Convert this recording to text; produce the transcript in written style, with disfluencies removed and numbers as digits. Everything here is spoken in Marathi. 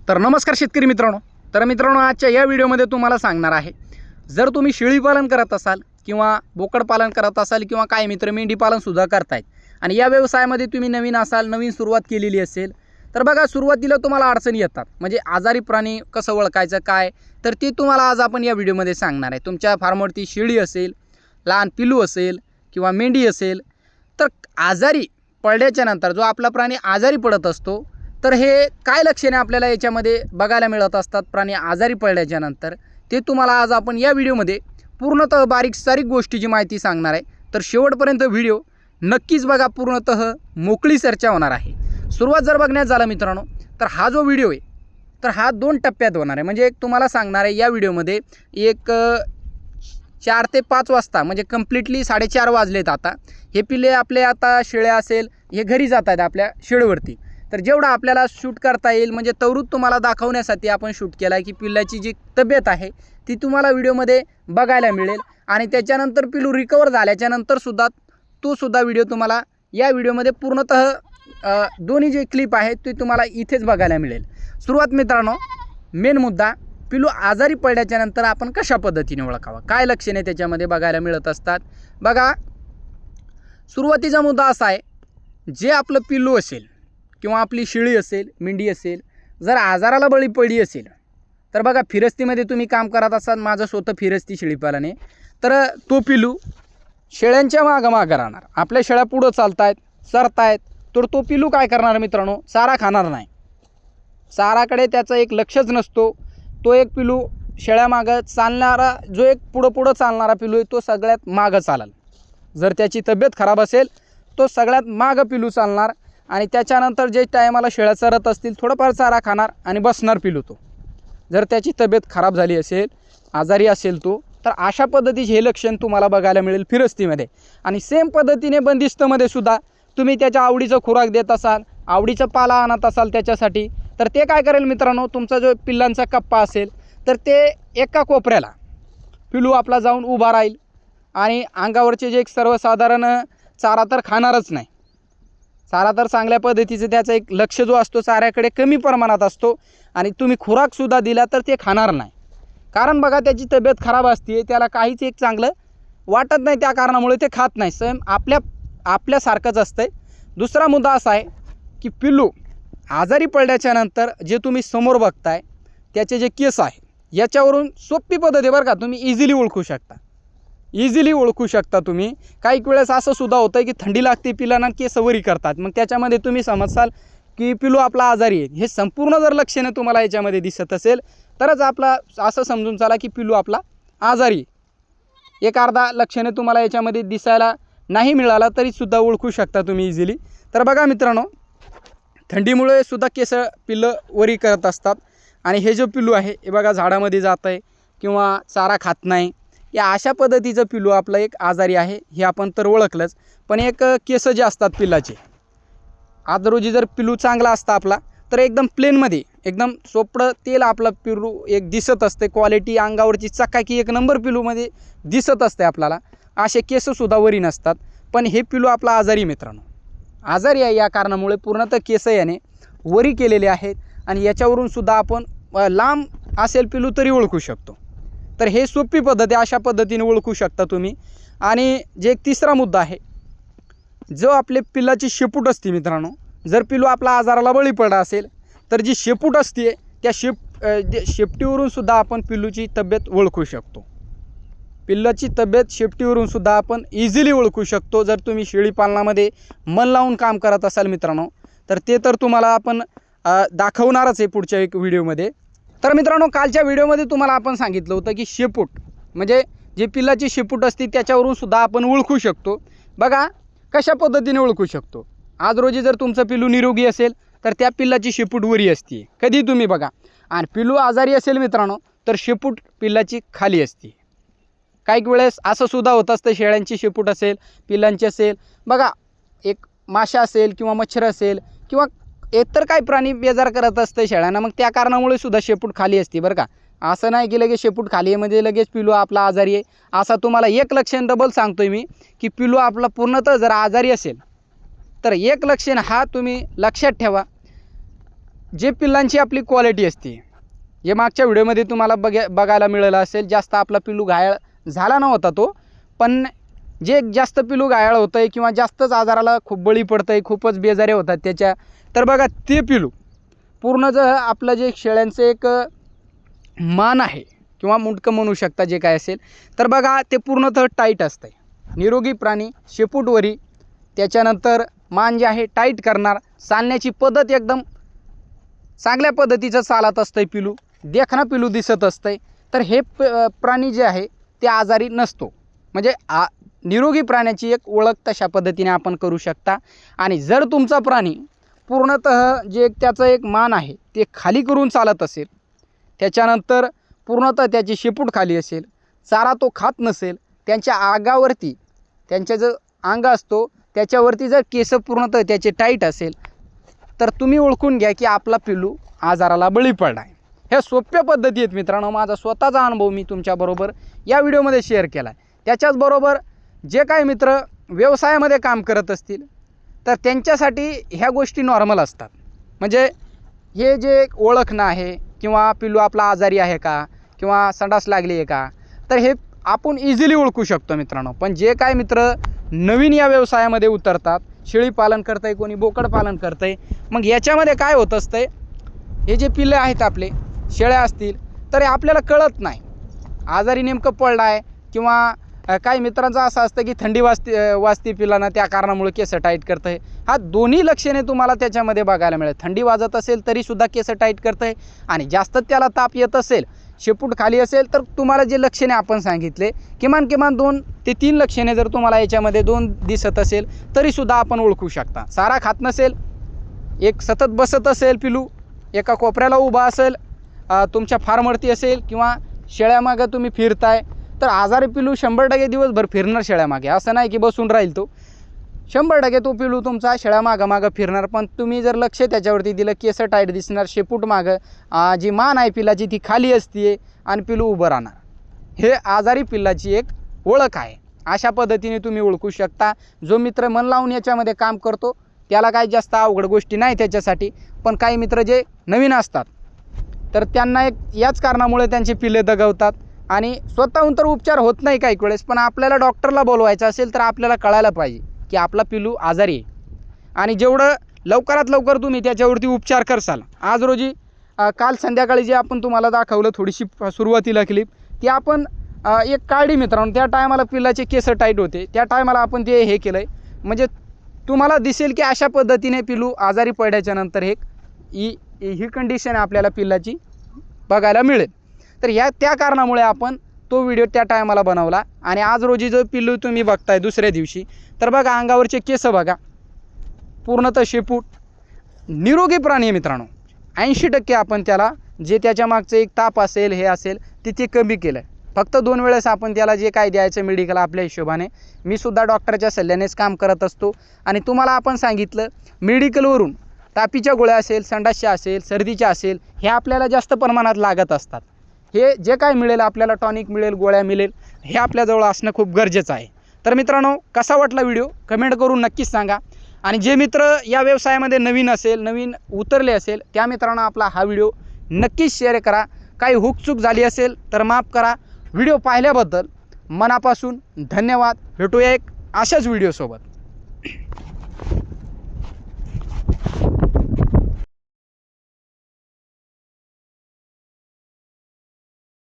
तर नमस्कार शेतकरी मित्रांनो. आजच्या या व्हिडिओमध्ये तुम्हाला सांगणार आहे, जर तुम्ही शेळी पालन करत असाल किंवा बोकड पालन करत असाल किंवा काही मित्र मेंढी पालन सुद्धा करतायत आणि या व्यवसायामध्ये तुम्ही नवीन असाल, नवीन सुरुवात केलेली असेल, तर बघा सुरुवातीला तुम्हाला अडचणी येतात. म्हणजे आजारी प्राणी कसं ओळखायचं काय, तर ते तुम्हाला आज आपण या व्हिडिओमध्ये सांगणार आहे. तुमच्या फार्मवरती शेळी असेल, लहान पिल्लू असेल किंवा मेंढी असेल, तर आजारी पडल्याच्या नंतर जो आपला प्राणी आजारी पडत असतो, तर हे काय लक्षणे आपल्याला याच्यामध्ये बघायला मिळत असतात प्राणी आजारी पडल्याच्या नंतर, ते तुम्हाला आज आपण या व्हिडिओमध्ये पूर्णतः बारीक सारीक गोष्टीची माहिती सांगणार आहे. तर शेवटपर्यंत व्हिडिओ नक्कीच बघा, पूर्णतः मोकळी चर्चा होणार आहे. सुरुवात जर बघण्यात झालं मित्रांनो, तर हा जो व्हिडिओ आहे तर हा 2 टप्प्यात होणार आहे. म्हणजे एक तुम्हाला सांगणार आहे या व्हिडिओमध्ये, एक 4 ते 5 वाजता म्हणजे कम्प्लिटली 4:30 वाजलेत. आता हे पिल्ले आपले आता शेळ्या असेल हे घरी जात आहेत आपल्या शेळीवरती. तर जेवढा आपल्याला शूट करता येईल म्हणजे तवरूत तुम्हाला दाखवण्यासाठी आपण शूट केला आहे की पिल्लाची जी तब्येत आहे ती तुम्हाला व्हिडिओमध्ये बघायला मिळेल. आणि त्याच्यानंतर पिल्लू रिकवर झाल्याच्यानंतर सुद्धा तो सुद्धा व्हिडिओ तुम्हाला या व्हिडिओमध्ये पूर्णतः दोन्ही जे क्लिप आहेत ते तुम्हाला इथेच बघायला मिळेल. सुरुवात मित्रांनो, मेन मुद्दा, पिल्लू आजारी पडल्याच्यानंतर आपण कशा पद्धतीने ओळखावा, काय लक्षणे त्याच्यामध्ये बघायला मिळत असतात. बघा, सुरुवातीचा मुद्दा असा आहे, जे आपलं पिल्लू असेल किंवा आपली शेळी असेल, मेंढी असेल, जर आजाराला बळी पडली असेल, तर बघा फिरस्तीमध्ये तुम्ही काम करत असाल, माझं स्वतः फिरस्ती शेळीपालन आहे, तर तो पिल्लू शेळ्यांच्या मागं राहणार. आपल्या शेळ्या पुढं चालतायत, सरतायत, तर तो पिल्लू काय करणार मित्रांनो, चारा खाणार नाही. चाराकडे त्याचं एक लक्षच नसतो. तो एक पिल्लू शेळ्यामागं चालणारा, जो एक पुढं चालणारा पिल्लू आहे तो सगळ्यात मागं चालेल. जर त्याची तब्येत खराब असेल तो सगळ्यात मागं पिल्लू चालणार आणि त्याच्यानंतर जे टायमाला शेळ्या चरत असतील थोडंफार चारा खाणार आणि बसणार पिल्लू तो. जर त्याची तब्येत खराब झाली असेल, आजारी असेल तो, तर अशा पद्धतीचे हे लक्षण तुम्हाला बघायला मिळेल फिरस्तीमध्ये. आणि सेम पद्धतीने बंदिस्तमध्ये सुद्धा तुम्ही त्याच्या आवडीचं खुराक देत असाल, आवडीचं पाला आणत असाल त्याच्यासाठी, तर ते काय करेल मित्रांनो, तुमचा जो पिल्लांचा कप्पा असेल तर ते एका कोपऱ्याला पिल्लू आपला जाऊन उभा राहील आणि अंगावरचे जे एक सर्वसाधारण चारा तर खाणारच नाही. चारा तर चांगल्या पद्धतीचं त्याचा एक लक्ष जो असतो चाऱ्याकडे कमी प्रमाणात असतो आणि तुम्ही खुराकसुद्धा दिला तर ते खाणार नाही. कारण बघा, त्याची तब्येत खराब असते, त्याला काहीच एक चांगलं वाटत नाही, त्या कारणामुळे ते खात नाही. सेम आपल्यासारखंच असतंय. दुसरा मुद्दा असा आहे की पिल्लू आजारी पडल्याच्या नंतर जे तुम्ही समोर बघताय त्याचे जे केस आहे याच्यावरून सोपी पद्धत आहे बरं का, तुम्ही इझिली ओळखू शकता तुम्ही. काही वेळेस असं सुद्धा होतं की थंडी लागते पिल्लांना, केस वरी करतात, मग त्याच्यामध्ये तुम्ही समजसाल की पिल्लू आपला आजारी आहे. हे संपूर्ण जर लक्षणे तुम्हाला याच्यामध्ये दिसत असेल तरच आपला असं समजून चाला की पिल्लू आपला आजारी आहे. एक अर्धा लक्षणे तुम्हाला याच्यामध्ये दिसायला नाही मिळाला तरीसुद्धा ओळखू शकता तुम्ही इझिली. तर बघा मित्रांनो, थंडीमुळे सुद्धा केस पिल्लं वरी करत असतात आणि हे जे पिल्लू आहे हे बघा झाडामध्ये जात आहे किंवा चारा खात नाही, या अशा पद्धतीचं पिल्लू आपलं एक आजारी आहे हे आपण तर ओळखलंच. पण एक केस जे असतात पिल्लाचे, आज रोजी जर पिल्लू चांगला असता आपला तर एकदम प्लेनमध्ये एकदम सोपडं तेल आपलं पिल्लू एक दिसत असते, क्वालिटी अंगावरची चकाकी एक नंबर पिल्लूमध्ये दिसत असते आपल्याला. असे केससुद्धा वरी नसतात. पण हे पिल्लू आपला आजारी मित्रांनो, आजारी आहे या कारणामुळे पूर्णतः केस याने वरी केलेले आहेत आणि याच्यावरून सुद्धा आपण लांब असेल पिल्लू तरी ओळखू शकतो. तर हे सोपी पद्धत आहे, अशा पद्धतीने ओळखू शकता तुम्ही. आणि जे एक तिसरा मुद्दा आहे, जो आपले पिल्लाची शेपूट असते मित्रांनो, जर पिल्लू आपला आजाराला बळी पडला असेल तर जी शेपूट असते त्या शेपटीवरून सुद्धा आपण पिल्लूची तब्येत ओळखू शकतो. पिल्लाची तब्येत शेपटीवरून सुद्धा आपण इझिली ओळखू शकतो. जर तुम्ही शेळीपालनामध्ये मन लावून काम करत असाल मित्रांनो, तर ते तर तुम्हाला आपण दाखवणारच आहे पुढच्या एक व्हिडिओमध्ये. तर मित्रांनो, कालच्या व्हिडिओमध्ये तुम्हाला आपण सांगितलं होतं की शेपूट म्हणजे जे पिल्लाची शेपूट असते त्याच्यावरून सुद्धा आपण ओळखू शकतो. बघा कशा पद्धतीने ओळखू शकतो. आज रोजी जर तुमचं पिल्लू निरोगी असेल तर त्या पिल्लाची शेपूट वरी असते, कधी तुम्ही बघा. आणि पिल्लू आजारी असेल मित्रांनो तर शेपूट पिल्लाची खाली असते. काही वेळेस असं सुद्धा होत असतं, शेळ्यांची शेपूट असेल, पिल्लांची असेल, बघा एक माशा असेल किंवा मच्छर असेल किंवा इतर काही प्राणी बेजार करत असते शेळ्यांना, मग त्या कारणामुळे सुद्धा शेपूट खाली असते बरं का. असं नाही की लगेच शेपूट खाली आहे म्हणजे लगेच पिल्लू आपला आजारी आहे. असा तुम्हाला एक लक्षण डबल सांगतोय मी की पिल्लू आपला पूर्णतः जर आजारी असेल तर एक लक्षण हा तुम्ही लक्षात ठेवा. जे पिल्लांची आपली क्वालिटी असते, जे मागच्या व्हिडिओमध्ये तुम्हाला बघायला मिळालं असेल, जास्त आपला पिल्लू घायाळ झाला नव्हता तो, पण जे जास्त पिल्लू घायाळ होतं आहे किंवा जास्तच आजाराला खूप बळी पडतं आहे, खूपच बेजारे होतात त्याच्या, तर बघा ते पिल्लू पूर्ण जर आपलं जे शेळ्यांचं एक मान आहे किंवा मुंडकं म्हणू शकता जे काय असेल, तर बघा ते पूर्णतः टाईट असतं आहे. निरोगी प्राणी शेपूटवरी, त्याच्यानंतर मान जे आहे टाईट करणार, चालण्याची पद्धत एकदम चांगल्या पद्धतीचं चालत असतं पिल्लू, देखणा पिल्लू दिसत असतं. तर हे प्राणी जे आहे ते आजारी नसतो. म्हणजे निरोगी प्राण्याची एक ओळख तशा पद्धतीने आपण करू शकता. आणि जर तुमचा प्राणी पूर्णतः जे त्याचं एक मान आहे ते खाली करून चालत असेल, त्याच्यानंतर पूर्णतः त्याची शेपूट खाली असेल, चारा तो खात नसेल, त्यांच्या अंगावरती त्यांचा जो अंग असतो त्याच्यावरती जर केस पूर्णतः त्याचे टाईट असेल, तर तुम्ही ओळखून घ्या की आपला पिल्लू आजाराला बळी पडला आहे. ह्या सोप्या पद्धती आहेत मित्रांनो. माझा स्वतःचा अनुभव मी तुमच्याबरोबर या व्हिडिओमध्ये शेअर केला आहे. त्याच्याचबरोबर जे काही मित्र व्यवसायामध्ये काम करत असतील तर त्यांच्यासाठी ह्या गोष्टी नॉर्मल असतात. म्हणजे हे जे ओळखणं आहे किंवा पिल्लू आपला आजारी आहे का किंवा संडास लागली आहे का, तर हे आपण इझिली ओळखू शकतो मित्रांनो. पण जे काय मित्र नवीन या व्यवसायामध्ये उतरतात, शेळी पालन करत आहे, कोणी बोकड पालन करत आहे, मग याच्यामध्ये काय होत असतं, हे जे पिल्ले आहेत आपले शेळ्या असतील तर हे आपल्याला कळत नाही आजारी नेमकं पडला आहे, किंवा काही मित्रांचं असं असतं की थंडी वाजते पिल्लांना, त्या कारणामुळे केस टाईट करतं आहे. हा दोन्ही लक्षणे तुम्हाला त्याच्यामध्ये बघायला मिळेल. थंडी वाजत असेल तरीसुद्धा केस टाईट करतं आहे, आणि जास्त त्याला ताप येत असेल, शेपूट खाली असेल, तर तुम्हाला जे लक्षणे आपण सांगितले किमान 2 ते 3 लक्षणे जर तुम्हाला याच्यामध्ये 2 दिसत असेल तरीसुद्धा आपण ओळखू शकता. चारा खात नसेल, एक सतत बसत असेल पिल्लू, एका कोपऱ्याला उभा असेल, तुमच्या फार्मवरती असेल किंवा शेळ्यामागं तुम्ही फिरताय, तर आजारी पिल्लू 100% दिवसभर फिरणार शेळ्यामागे. असं नाही की बसून राहील तो, 100% तो पिल्लू तुमचा शेळ्यामागं फिरणार. पण तुम्ही जर लक्ष त्याच्यावरती दिलं, केस टाईट दिसणार, शेपूट मागं जी मान आहे पिल्लाची ती खाली असते आणि पिल्लू उभं राहणार. हे आजारी पिल्लाची एक ओळख आहे. अशा पद्धतीने तुम्ही ओळखू शकता. जो मित्र मन लावून याच्यामध्ये काम करतो त्याला काही जास्त अवघड गोष्टी नाही त्याच्यासाठी. पण काही मित्र जे नवीन असतात तर त्यांना याच कारणामुळे त्यांचे पिल्ले दगावतात आणि स्वतःहून तर उपचार होत नाही काही वेळेस. पण आपल्याला डॉक्टरला बोलवायचं असेल तर आपल्याला कळायला पाहिजे की आपला पिल्लू आजारी आहे, आणि जेवढं लवकरात लवकर तुम्ही त्याच्यावरती उपचार करसाल. आज रोजी काल संध्याकाळी जे आपण तुम्हाला दाखवलं थोडीशी सुरुवातीला क्लिप, ती आपण एक काढली मित्रांनो. त्या टायमाला पिल्लाचे केस टाईट होते, त्या टायमाला आपण ते हे केलं आहे. म्हणजे तुम्हाला दिसेल की अशा पद्धतीने पिल्लू आजारी पडल्याच्या नंतर ही कंडिशन आपल्याला पिल्लाची बघायला मिळेल. तर त्या कारणामुळे आपण तो व्हिडिओ त्या टायमाला बनवला. आणि आज रोजी जो पिल्लू तुम्ही बघताय दुसऱ्या दिवशी, तर बघा अंगावरचे केस बघा, पूर्णतः शेपूट, निरोगी प्राणी आहे मित्रांनो. 80% आपण त्याला जे त्याच्या मागचं एक ताप असेल हे असेल ते कमी केलं आहे. फक्त 2 वेळेस आपण त्याला जे काय द्यायचं मेडिकल आपल्या हिशोबाने, मी सुद्धा डॉक्टरच्या सल्ल्यानेच काम करत असतो. आणि तुम्हाला आपण सांगितलं मेडिकलवरून तापीच्या गोळ्या असेल, संडासच्या असेल, सर्दीच्या असेल, हे आपल्याला जास्त प्रमाणात लागत असतात. हे जे काय मिळेल आपल्याला, टॉनिक मिळेल, गोळ्या मिळेल, हे आपल्याजवळ असणं खूप गरजेचं आहे. तर मित्रांनो, कसा वाटला व्हिडिओ कमेंट करून नक्कीच सांगा. आणि जे मित्र या व्यवसायामध्ये नवीन उतरले असेल त्या मित्रांनो आपला हा व्हिडिओ नक्कीच शेअर करा. काही हुकचूक झाली असेल तर माफ करा. व्हिडिओ पाहिल्याबद्दल मनापासून धन्यवाद. भेटूया एक अशाच व्हिडिओसोबत.